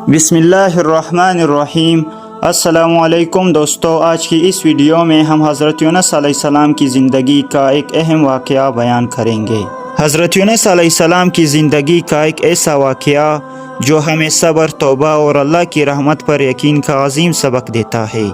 بسم اللہ الرحمن الرحیم۔ السلام علیکم دوستو، آج کی اس ویڈیو میں ہم حضرت یونس علیہ السلام کی زندگی کا ایک اہم واقعہ بیان کریں گے۔ حضرت یونس علیہ السلام کی زندگی کا ایک ایسا واقعہ جو ہمیں صبر، توبہ اور اللہ کی رحمت پر یقین کا عظیم سبق دیتا ہے۔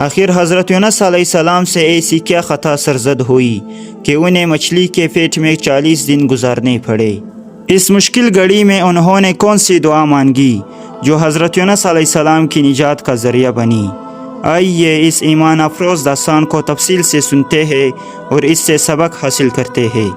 آخر حضرت یونس علیہ السلام سے ایسی کیا خطا سرزد ہوئی کہ انہیں مچھلی کے پیٹ میں 40 دن گزارنے پڑے؟ اس مشکل گھڑی میں انہوں نے کون سی دعا مانگی جو حضرت یونس علیہ السلام کی نجات کا ذریعہ بنی؟ آئیے اس ایمان افروز داستان کو تفصیل سے سنتے ہیں اور اس سے سبق حاصل کرتے ہیں۔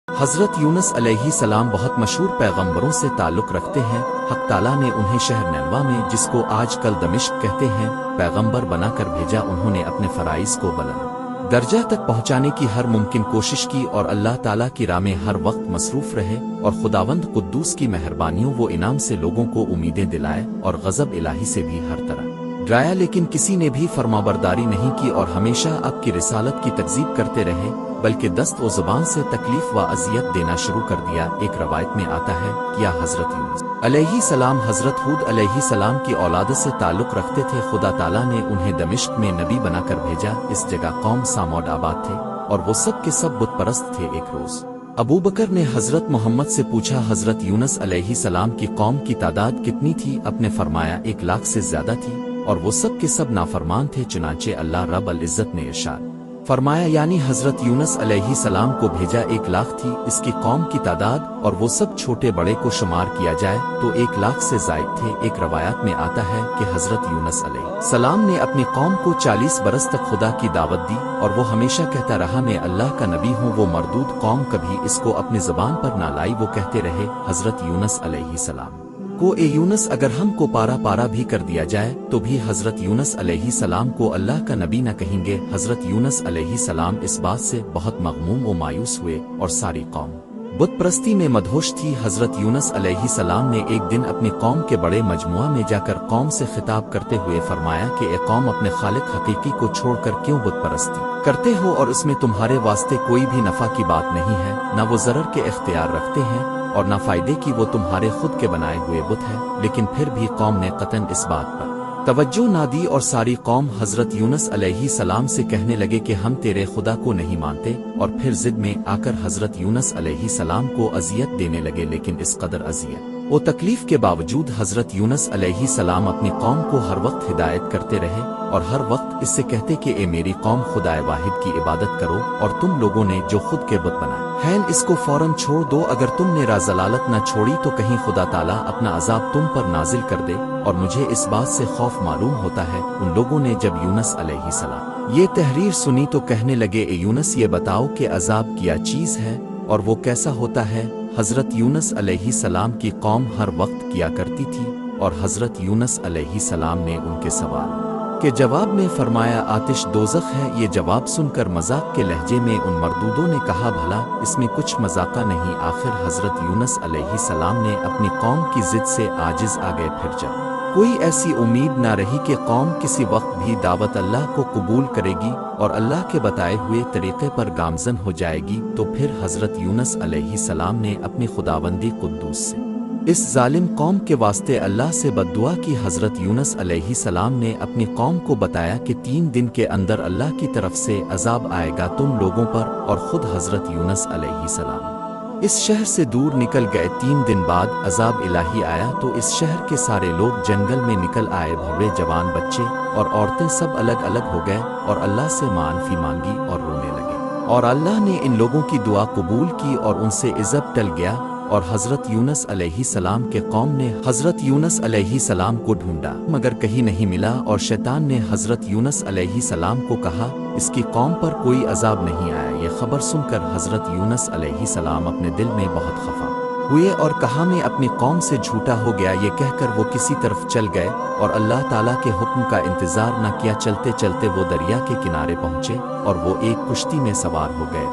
حضرت یونس علیہ السلام بہت مشہور پیغمبروں سے تعلق رکھتے ہیں۔ حق تعالیٰ نے انہیں شہر نینوا میں، جس کو آج کل دمشق کہتے ہیں، پیغمبر بنا کر بھیجا۔ انہوں نے اپنے فرائض کو بلند درجہ تک پہنچانے کی ہر ممکن کوشش کی اور اللہ تعالیٰ کی راہ میں ہر وقت مصروف رہے، اور خداوند قدوس کی مہربانیوں و انعام سے لوگوں کو امیدیں دلائے اور غضب الہی سے بھی ہر طرح ڈرایا، لیکن کسی نے بھی فرمانبرداری نہیں کی اور ہمیشہ اب کی رسالت کی تکذیب کرتے رہے، بلکہ دست و زبان سے تکلیف و اذیت دینا شروع کر دیا۔ ایک روایت میں آتا ہے کیا حضرت یونس علیہ السلام حضرت ہود علیہ السلام کی اولاد سے تعلق رکھتے تھے۔ خدا تعالیٰ نے انہیں دمشق میں نبی بنا کر بھیجا۔ اس جگہ قوم سامود آباد تھے اور وہ سب کے سب بت پرست تھے۔ ایک روز ابو بکر نے حضرت محمد سے پوچھا حضرت یونس علیہ السلام کی قوم کی تعداد کتنی تھی؟ اپ نے فرمایا 1 لاکھ سے زیادہ تھی اور وہ سب کے سب نافرمان تھے۔ چنانچہ اللہ رب العزت نے ارشاد فرمایا، یعنی حضرت یونس علیہ السلام کو بھیجا 1 لاکھ تھی اس کی قوم کی تعداد، اور وہ سب چھوٹے بڑے کو شمار کیا جائے تو 1 لاکھ سے زائد تھے۔ ایک روایت میں آتا ہے کہ حضرت یونس علیہ السلام نے اپنی قوم کو 40 برس تک خدا کی دعوت دی، اور وہ ہمیشہ کہتا رہا میں اللہ کا نبی ہوں۔ وہ مردود قوم کبھی اس کو اپنی زبان پر نہ لائی۔ وہ کہتے رہے حضرت یونس علیہ السلام کو، اے یونس اگر ہم کو پارا پارا بھی کر دیا جائے تو بھی حضرت یونس علیہ السلام کو اللہ کا نبی نہ کہیں گے۔ حضرت یونس علیہ السلام اس بات سے بہت مغموم و مایوس ہوئے اور ساری قوم بت پرستی میں مدہوش تھی۔ حضرت یونس علیہ السلام نے ایک دن اپنی قوم کے بڑے مجموعہ میں جا کر قوم سے خطاب کرتے ہوئے فرمایا کہ اے قوم، اپنے خالق حقیقی کو چھوڑ کر کیوں بت پرستی کرتے ہو، اور اس میں تمہارے واسطے کوئی بھی نفع کی بات نہیں ہے، نہ وہ ضرر کے اختیار رکھتے ہیں اور نہ فائدے کی، وہ تمہارے خود کے بنائے ہوئے بت ہے۔ لیکن پھر بھی قوم نے قطعاً اس بات پر توجہ نہ دی، اور ساری قوم حضرت یونس علیہ السلام سے کہنے لگے کہ ہم تیرے خدا کو نہیں مانتے، اور پھر ضد میں آ کر حضرت یونس علیہ السلام کو اذیت دینے لگے۔ لیکن اس قدر اذیت و تکلیف کے باوجود حضرت یونس علیہ السلام اپنی قوم کو ہر وقت ہدایت کرتے رہے، اور ہر وقت اس سے کہتے کہ اے میری قوم، خدا واحد کی عبادت کرو، اور تم لوگوں نے جو خود کے بت بنائے ہیں اس کو فوراً چھوڑ دو۔ اگر تم نے ضلالت نہ چھوڑی تو کہیں خدا تعالیٰ اپنا عذاب تم پر نازل کر دے، اور مجھے اس بات سے خوف معلوم ہوتا ہے۔ ان لوگوں نے جب یونس علیہ السلام یہ تحریر سنی تو کہنے لگے اے یونس، یہ بتاؤ کہ عذاب کیا چیز ہے اور وہ کیسا ہوتا ہے؟ حضرت یونس علیہ السلام کی قوم ہر وقت کیا کرتی تھی، اور حضرت یونس علیہ السلام نے ان کے سوال کے جواب میں فرمایا آتش دوزخ ہے۔ یہ جواب سن کر مذاق کے لہجے میں ان مردودوں نے کہا بھلا اس میں کچھ مذاقہ نہیں؟ آخر حضرت یونس علیہ السلام نے اپنی قوم کی ضد سے عاجز آ گئے۔ پھر جب کوئی ایسی امید نہ رہی کہ قوم کسی وقت بھی دعوت اللہ کو قبول کرے گی اور اللہ کے بتائے ہوئے طریقے پر گامزن ہو جائے گی، تو پھر حضرت یونس علیہ السلام نے اپنی خداوندی قدوس سے اس ظالم قوم کے واسطے اللہ سے بد دعا کی۔ حضرت یونس علیہ السلام نے اپنی قوم کو بتایا کہ 3 دن کے اندر اللہ کی طرف سے عذاب آئے گا تم لوگوں پر، اور خود حضرت یونس علیہ السلام اس شہر سے دور نکل گئے۔ 3 دن بعد عذاب الہی آیا تو اس شہر کے سارے لوگ جنگل میں نکل آئے، بوڑھے جوان بچے اور عورتیں سب الگ الگ ہو گئے اور اللہ سے معافی مانگی اور رونے لگے، اور اللہ نے ان لوگوں کی دعا قبول کی اور ان سے عذاب ٹل گیا۔ اور حضرت یونس علیہ السلام کے قوم نے حضرت یونس علیہ السلام کو ڈھونڈا مگر کہیں نہیں ملا، اور شیطان نے حضرت یونس علیہ السلام کو کہا اس کی قوم پر کوئی عذاب نہیں آیا۔ یہ خبر سن کر حضرت یونس علیہ السلام اپنے دل میں بہت خفا ہوئے اور کہا میں اپنی قوم سے جھوٹا ہو گیا۔ یہ کہہ کر وہ کسی طرف چل گئے اور اللہ تعالیٰ کے حکم کا انتظار نہ کیا۔ چلتے چلتے وہ دریا کے کنارے پہنچے اور وہ ایک کشتی میں سوار ہو گئے۔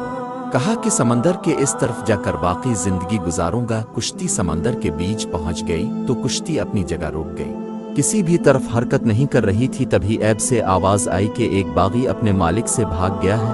کہا کہ سمندر کے اس طرف جا کر باقی زندگی گزاروں گا۔ کشتی سمندر کے بیچ پہنچ گئی تو کشتی اپنی جگہ رک گئی، کسی بھی طرف حرکت نہیں کر رہی تھی۔ تبھی عیب سے آواز آئی کہ ایک باغی اپنے مالک سے بھاگ گیا ہے۔